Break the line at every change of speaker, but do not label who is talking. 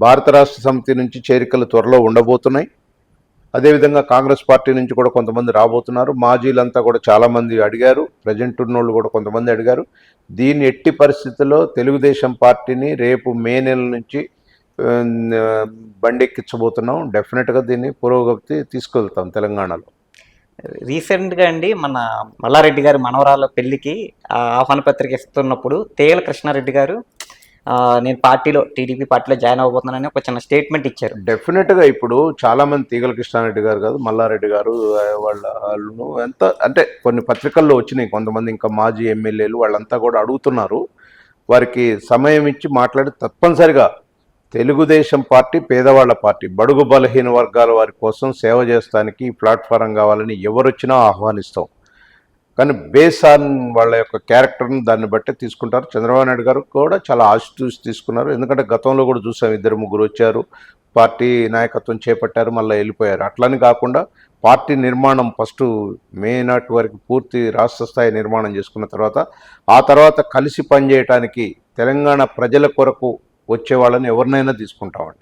భారత రాష్ట్ర సమితి నుంచి చేరికలు త్వరలో ఉండబోతున్నాయి. అదేవిధంగా కాంగ్రెస్ పార్టీ నుంచి కూడా కొంతమంది రాబోతున్నారు. మాజీలంతా కూడా చాలామంది అడిగారు, ప్రజెంట్ ఉన్నోళ్ళు కూడా కొంతమంది అడిగారు. దీన్ని ఎట్టి పరిస్థితుల్లో తెలుగుదేశం పార్టీని రేపు మే నెల నుంచి బండెక్కించబోతున్నాం. డెఫినెట్గా దీన్ని పురోగతి తీసుకెళ్తాం తెలంగాణలో.
రీసెంట్గా అండి మన మల్లారెడ్డి గారి మనవరాల పెళ్లికి ఆహ్వాన పత్రిక ఇస్తున్నప్పుడు తేగల కృష్ణారెడ్డి గారు నేను టీడీపీ పార్టీలో జాయిన్ అవ్వబోతున్నానని ఒక చిన్న స్టేట్మెంట్ ఇచ్చారు.
డెఫినెట్గా ఇప్పుడు చాలామంది తీగల కృష్ణారెడ్డి గారు కాదు, మల్లారెడ్డి గారు వాళ్ళు ఎంత అంటే కొన్ని పత్రికల్లో వచ్చినాయి, కొంతమంది ఇంకా మాజీ ఎమ్మెల్యేలు వాళ్ళంతా కూడా అడుగుతున్నారు. వారికి సమయం ఇచ్చి మాట్లాడి తప్పనిసరిగా తెలుగుదేశం పార్టీ పేదవాళ్ల పార్టీ, బడుగు బలహీన వర్గాల వారి కోసం సేవ చేస్తానికి ప్లాట్ఫారం కావాలని ఎవరొచ్చినా ఆహ్వానిస్తాం. కానీ బేస్ ఆన్ వాళ్ళ యొక్క క్యారెక్టర్ని దాన్ని బట్టి తీసుకుంటారు. చంద్రబాబు నాయుడు గారు కూడా చాలా ఆశిస్తూసి తీసుకున్నారు. ఎందుకంటే గతంలో కూడా చూసాం, 2-3 వచ్చారు, పార్టీ నాయకత్వం చేపట్టారు, మళ్ళీ వెళ్ళిపోయారు. అట్లని కాకుండా పార్టీ నిర్మాణం ఫస్ట్ మే నాటి వరకు పూర్తి రాష్ట్ర స్థాయి నిర్మాణం చేసుకున్న తర్వాత ఆ తర్వాత కలిసి పనిచేయటానికి తెలంగాణ ప్రజల కొరకు వచ్చే వాళ్ళని ఎవరినైనా తీసుకుంటామండి.